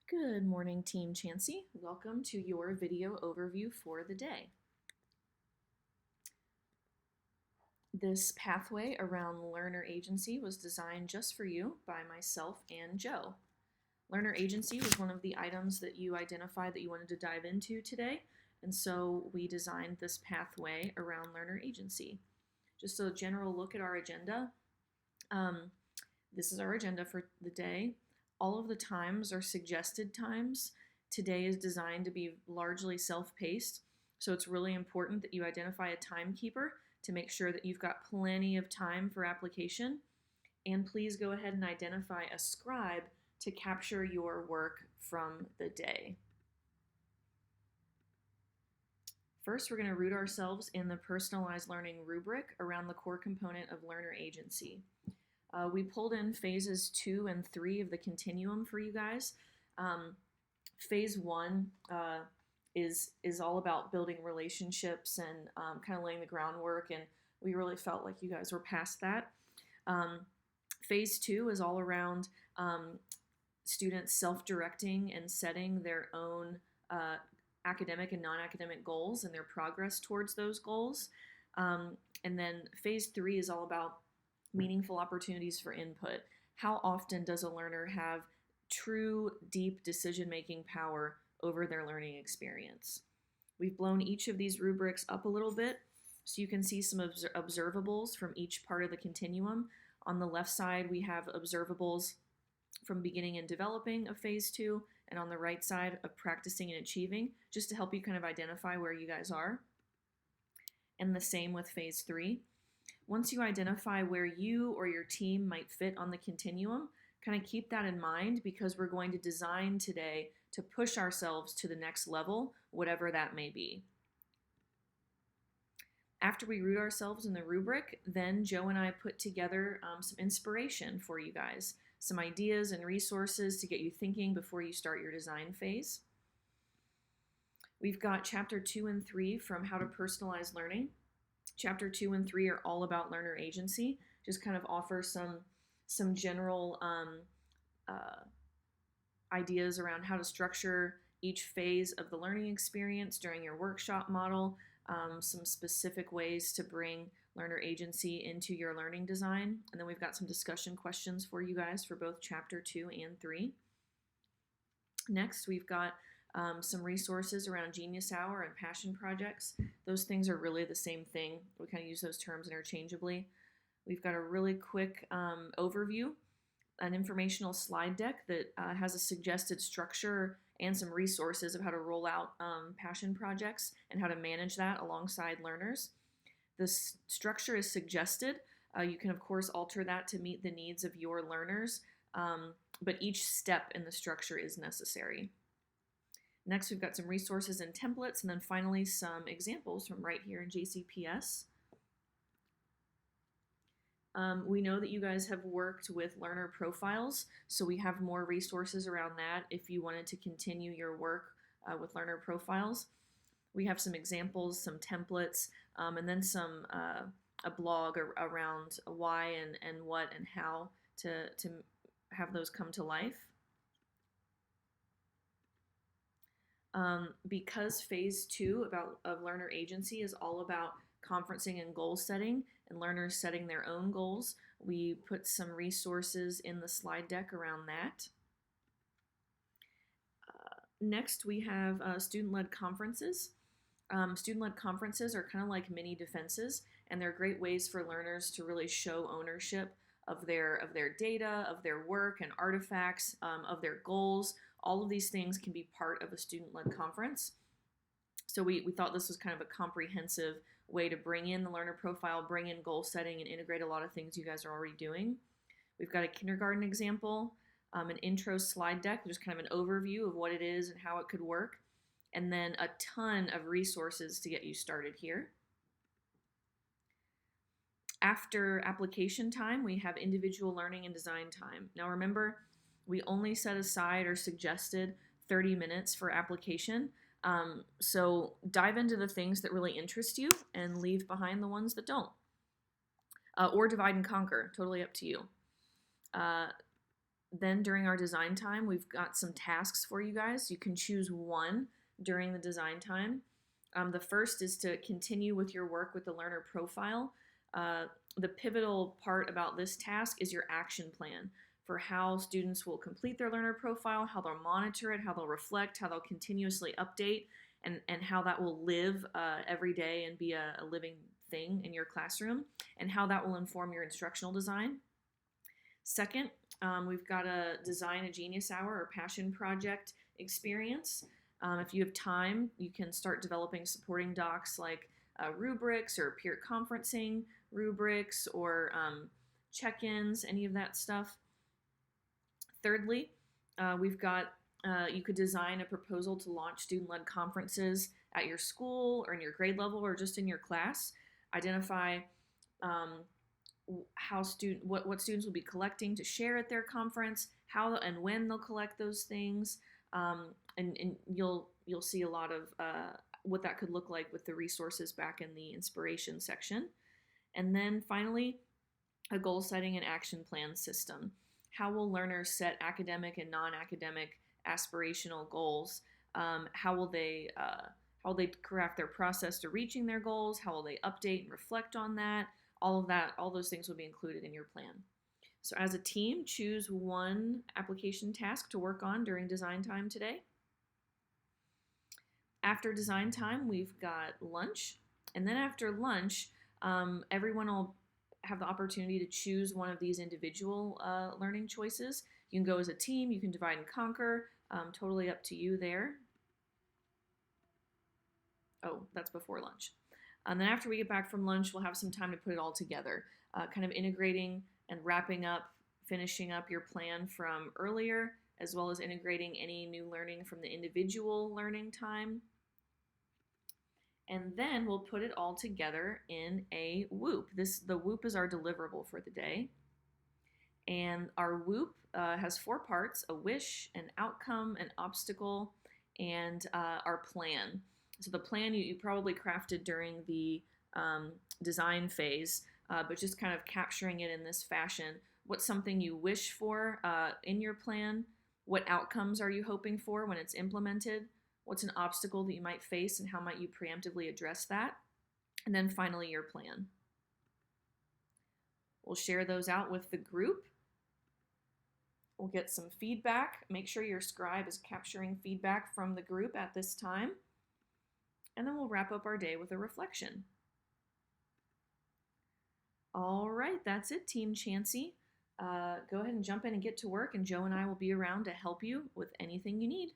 Good morning, Team Chancey. Welcome to your video overview for the day. This pathway around learner agency was designed just for you by myself and Joe. Learner agency was one of the items that you identified that you wanted to dive into today, and so we designed this pathway around learner agency. Just a general look at our agenda. This is our agenda for the day. All of the times are suggested times. Today is designed to be largely self-paced, so it's really important that you identify a timekeeper to make sure that you've got plenty of time for application. And please go ahead and identify a scribe to capture your work from the day. First, we're going to root ourselves in the personalized learning rubric around the core component of learner agency. We pulled in phases 2 and 3 of the continuum for you guys. Phase 1 is all about building relationships and kind of laying the groundwork, and we really felt like you guys were past that. Phase 2 is all around students self-directing and setting their own academic and non-academic goals and their progress towards those goals. And then phase 3 is all about meaningful opportunities for input. How often does a learner have true, deep decision-making power over their learning experience? We've blown each of these rubrics up a little bit so you can see some observables from each part of the continuum. On the left side, we have observables from beginning and developing of phase 2, and on the right side of practicing and achieving, just to help you kind of identify where you guys are. And the same with phase 3. Once you identify where you or your team might fit on the continuum, kind of keep that in mind, because we're going to design today to push ourselves to the next level, whatever that may be. After we root ourselves in the rubric, then Joe and I put together some inspiration for you guys, some ideas and resources to get you thinking before you start your design phase. We've got chapter 2 and 3 from How to Personalize Learning. Chapter 2 and 3 are all about learner agency, just kind of offer some general ideas around how to structure each phase of the learning experience during your workshop model, some specific ways to bring learner agency into your learning design, and then we've got some discussion questions for you guys for both chapter 2 and 3. Next, we've got some resources around Genius Hour and passion projects. Those things are really the same thing. We kind of use those terms interchangeably. We've got a really quick overview, an informational slide deck that has a suggested structure and some resources of how to roll out passion projects and how to manage that alongside learners. The structure is suggested. You can, of course, alter that to meet the needs of your learners, but each step in the structure is necessary. Next, we've got some resources and templates, and then finally some examples from right here in JCPS. We know that you guys have worked with learner profiles, so we have more resources around that if you wanted to continue your work with learner profiles. We have some examples, some templates, and then some a blog around why and what and how to have those come to life. Because phase 2 of learner agency is all about conferencing and goal setting and learners setting their own goals, we put some resources in the slide deck around that. Next, we have student-led conferences. Student-led conferences are kind of like mini defenses, and they're great ways for learners to really show ownership of their data, of their work and artifacts, of their goals. All of these things can be part of a student-led conference. So we thought this was kind of a comprehensive way to bring in the learner profile, bring in goal setting, and integrate a lot of things you guys are already doing. We've got a kindergarten example, an intro slide deck, just kind of an overview of what it is and how it could work, and then a ton of resources to get you started here. After application time, we have individual learning and design time. Now remember, we only set aside or suggested 30 minutes for application. So dive into the things that really interest you and leave behind the ones that don't. Or divide and conquer, totally up to you. Then during our design time, we've got some tasks for you guys. You can choose one during the design time. The first is to continue with your work with the learner profile. The pivotal part about this task is your action plan for how students will complete their learner profile, how they'll monitor it, how they'll reflect, how they'll continuously update, and how that will live every day and be a living thing in your classroom, and how that will inform your instructional design. Second, we've got to design a Genius Hour or passion project experience. If you have time, you can start developing supporting docs like rubrics or peer conferencing rubrics or check-ins, any of that stuff. Thirdly, we've got you could design a proposal to launch student-led conferences at your school or in your grade level or just in your class. Identify what students will be collecting to share at their conference, how and when they'll collect those things, and you'll see a lot of what that could look like with the resources back in the inspiration section. And then finally, a goal setting and action plan system. How will learners set academic and non-academic aspirational goals? How will they craft their process to reaching their goals? How will they update and reflect on that? All of that, all those things will be included in your plan. So as a team, choose one application task to work on during design time today. After design time, we've got lunch. And then after lunch, everyone will have the opportunity to choose one of these individual learning choices. You can go as a team, you can divide and conquer, totally up to you there. Oh, that's before lunch. And then after we get back from lunch, we'll have some time to put it all together, kind of integrating and wrapping up, finishing up your plan from earlier, as well as integrating any new learning from the individual learning time. And then we'll put it all together in a WOOP. The WOOP is our deliverable for the day. And our WOOP has 4 parts: a wish, an outcome, an obstacle, and our plan. So the plan you probably crafted during the design phase, but just kind of capturing it in this fashion. What's something you wish for in your plan? What outcomes are you hoping for when it's implemented? What's an obstacle that you might face and how might you preemptively address that? And then finally, your plan. We'll share those out with the group. We'll get some feedback. Make sure your scribe is capturing feedback from the group at this time. And then we'll wrap up our day with a reflection. All right, that's it, Team Chancey. Go ahead and jump in and get to work, and Joe and I will be around to help you with anything you need.